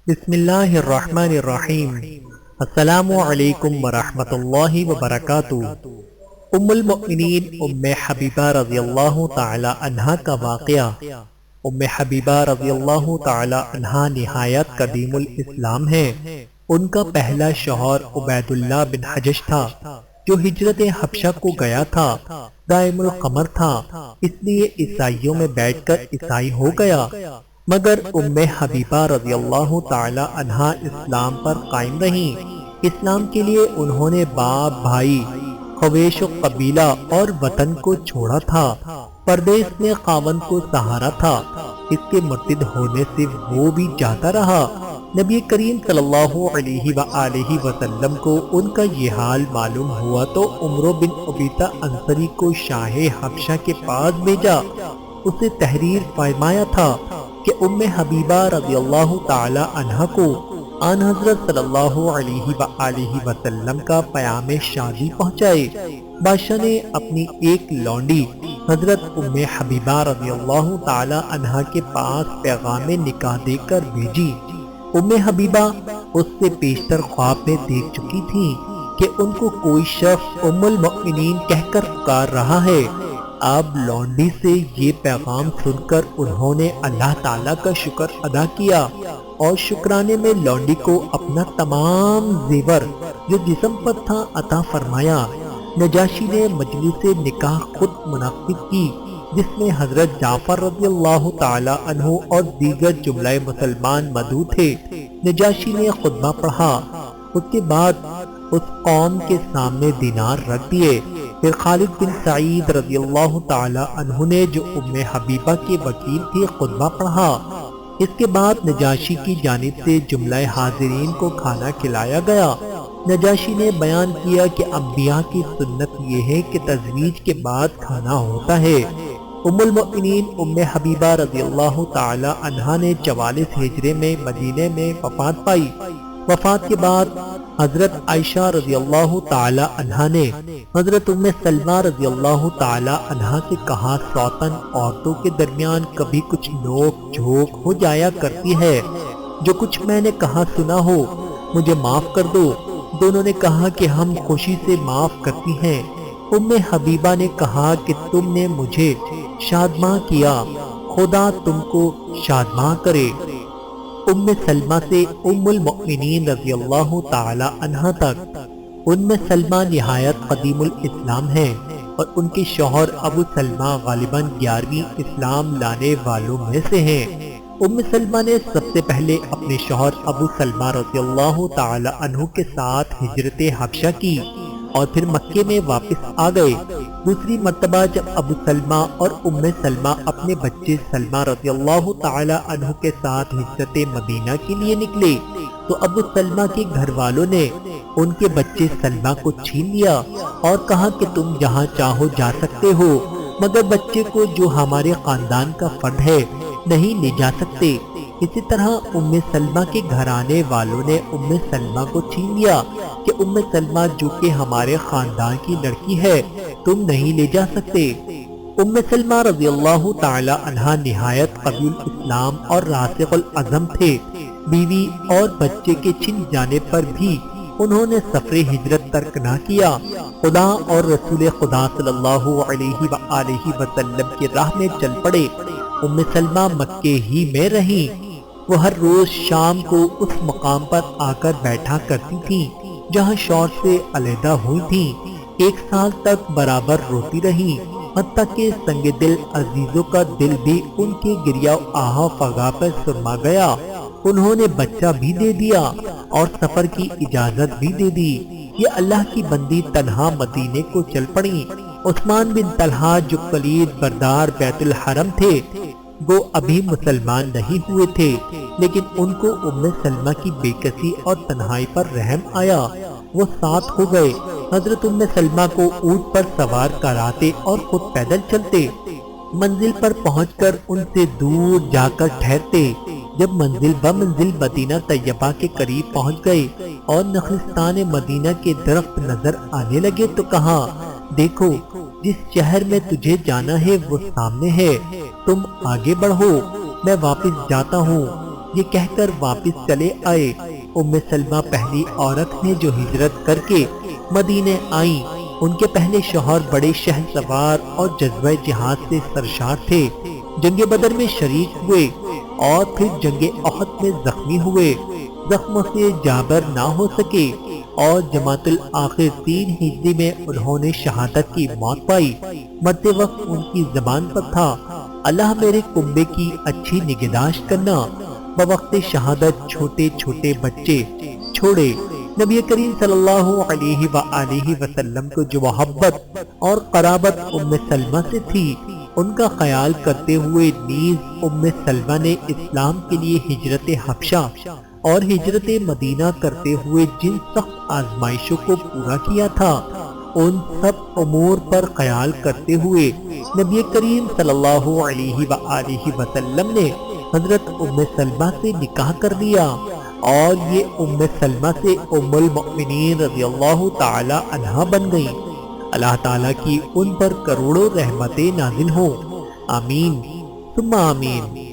بسم اللہ الرحمن الرحیم۔ السلام علیکم ورحمۃ اللہ وبرکاتہ۔ ام المؤمنین ام حبیبہ رضی اللہ تعالی عنہا کا واقعہ۔ ام حبیبہ رضی اللہ تعالی عنہا نہایت قدیم الاسلام ہے۔ ان کا پہلا شوہر عبید اللہ بن حجش تھا جو ہجرت حبشہ کو گیا تھا۔ دائم القمر تھا، اس لیے عیسائیوں میں بیٹھ کر عیسائی ہو گیا، مگر ام حبیبہ رضی اللہ تعالی عنہا اسلام پر قائم رہیں۔ اسلام کے لیے انہوں نے باپ، بھائی، خویش و قبیلہ اور وطن کو چھوڑا تھا۔ پردیس میں خاوند کو سہارا تھا، اس کے مرتد ہونے سے وہ بھی جاتا رہا۔ نبی کریم صلی اللہ علیہ وآلہ وسلم کو ان کا یہ حال معلوم ہوا تو عمرو بن عبیدہ انصاری کو شاہ حبشہ کے پاس بھیجا۔ اسے تحریر فرمایا تھا کہ ام حبیبہ رضی اللہ تعالی عنہ کو آن حضرت صلی اللہ علیہ وآلہ وسلم کا پیام شادی پہنچائے۔ بادشاہ نے اپنی ایک لونڈی حضرت ام حبیبہ رضی اللہ تعالی عنہ کے پاس پیغام نکاح دے کر بھیجی۔ ام حبیبہ اس سے پیشتر خواب میں دیکھ چکی تھی کہ ان کو کوئی شخص ام المؤمنین کہہ کر پکار رہا ہے۔ اب لونڈی سے یہ پیغام سن کر انہوں نے اللہ تعالیٰ کا شکر ادا کیا اور شکرانے میں لونڈی کو اپنا تمام زیور جو جسم پر تھا عطا فرمایا۔ نجاشی نے مجلس نکاح خود منعقد کی جس میں حضرت جعفر رضی اللہ تعالی عنہ اور دیگر جملہ مسلمان مدعو تھے۔ نجاشی نے خطبہ پڑھا، اس کے بعد اس قوم کے سامنے دینار رکھ دیے۔ پھر خالد بن سعید رضی اللہ تعالی عنہ نے جو ام حبیبہ کے وکیل تھے خطبہ پڑھا۔ اس کے بعد نجاشی کی جانب سے جملہ حاضرین کو کھانا کھلایا گیا۔ نجاشی نے بیان کیا کہ انبیاء کی سنت یہ ہے کہ تزویج کے بعد کھانا ہوتا ہے۔ ام المؤمنین ام حبیبہ رضی اللہ تعالی عنہا نے 44 ہجری میں مدینے میں وفات پائی۔ وفات کے بعد حضرت عائشہ رضی اللہ تعالی عنہا نے حضرت ام سلمہ رضی اللہ تعالی عنہا سے کہا، سوتن عورتوں کے درمیان کبھی کچھ نوک جھوک ہو جایا کرتی ہے، جو کچھ میں نے کہا سنا ہو مجھے معاف کر دو۔ دونوں نے کہا کہ ہم خوشی سے معاف کرتی ہیں۔ ام حبیبہ نے کہا کہ تم نے مجھے شادماں کیا، خدا تم کو شادماں کرے۔ ام سلمہ سے ام المؤمنین رضی اللہ تعالی عنہ تک۔ ام سلمہ نہایت قدیم الاسلام ہیں اور ان کے شوہر ابو سلمہ غالباً 11ویں اسلام لانے والوں میں سے ہیں۔ ام سلمہ نے سب سے پہلے اپنے شوہر ابو سلمہ رضی اللہ تعالی عنہ کے ساتھ ہجرت حبشہ کی اور پھر مکے میں واپس آ گئے۔ دوسری مرتبہ جب ابو سلمہ اور ام سلمہ اپنے بچے سلمہ رضی اللہ تعالی عنہ کے ساتھ ہجرت مدینہ کے لیے نکلے تو ابو سلمہ کے گھر والوں نے ان کے بچے سلمہ کو چھین لیا اور کہا کہ تم جہاں چاہو جا سکتے ہو، مگر بچے کو جو ہمارے خاندان کا فرد ہے نہیں لے جا سکتے۔ اسی طرح ام سلمہ کے گھرانے والوں نے ام سلمہ کو چھین لیا کہ ام سلمہ جو کہ ہمارے خاندان کی لڑکی ہے تم نہیں لے جا سکتے۔ ام سلمہ رضی اللہ تعالی عنہا نہایت قوی الاسلام اور راسخ العزم تھے۔ بیوی اور بچے کے چھن جانے پر بھی انہوں نے سفر ہجرت ترک نہ کیا، خدا اور رسول خدا صلی اللہ علیہ وآلہ وسلم کی راہ میں چل پڑے۔ ام سلمہ مکے ہی میں رہیں۔ وہ ہر روز شام کو اس مقام پر آ کر بیٹھا کرتی تھی جہاں شوہر سے علیحدہ ہوئی تھیں۔ 1 سال تک برابر روتی رہی، حتیٰ کہ سنگ دل عزیزوں کا دل بھی ان کے گریا آہا فغاں پر سرما گیا۔ انہوں نے بچہ بھی دے دیا اور سفر کی اجازت بھی دے دی۔ یہ اللہ کی بندی تنہا مدینے کو چل پڑی۔ عثمان بن طلحہ جو کلید بردار بیت الحرم تھے وہ ابھی مسلمان نہیں ہوئے تھے، لیکن ان کو ام سلمہ کی بے کسی اور تنہائی پر رحم آیا، وہ ساتھ ہو گئے۔ حضرت ام سلمہ کو اونٹ پر سوار کراتے اور خود پیدل چلتے، منزل پر پہنچ کر ان سے دور جا کر ٹھہرتے۔ جب منزل بمنزل مدینہ طیبہ کے قریب پہنچ گئے اور نخلستان مدینہ کے درخت نظر آنے لگے تو کہا، دیکھو جس شہر میں تجھے جانا ہے وہ سامنے ہے، تم آگے بڑھو، میں واپس جاتا ہوں۔ یہ کہہ کر واپس چلے آئے۔ ام سلمہ پہلی عورت ہیں جو ہجرت کر کے مدینے آئیں۔ ان کے پہلے شوہر بڑے شہسوار اور جذبہ جہاد سے سرشار تھے، جنگ بدر میں شریک ہوئے اور پھر جنگ احد میں زخمی ہوئے، زخموں سے جابر نہ ہو سکے اور جماعت الآخر 3 ہجری میں انہوں نے شہادت کی موت پائی۔ مرتے وقت ان کی زبان پر تھا، اللہ میرے کنبے کی اچھی نگہداشت کرنا۔ بوقت شہادت چھوٹے چھوٹے بچے چھوڑے۔ نبی کریم صلی اللہ علیہ وآلہ وسلم کو جو محبت اور قرابت ام سلمہ سے تھی، ان کا خیال کرتے ہوئے نیز ام سلمہ نے اسلام کے لیے ہجرت حبشہ اور ہجرت مدینہ کرتے ہوئے جن سخت آزمائشوں کو پورا کیا تھا، ان سب امور پر خیال کرتے ہوئے نبی کریم صلی اللہ علیہ وآلہ وسلم نے حضرت ام سلمہ سے نکاح کر لیا، اور یہ ام سلمہ سے ام المؤمنین رضی اللہ تعالی عنہا بن گئیں۔ اللہ تعالیٰ کی ان پر کروڑوں رحمتیں نازل ہوں، آمین ثم آمین۔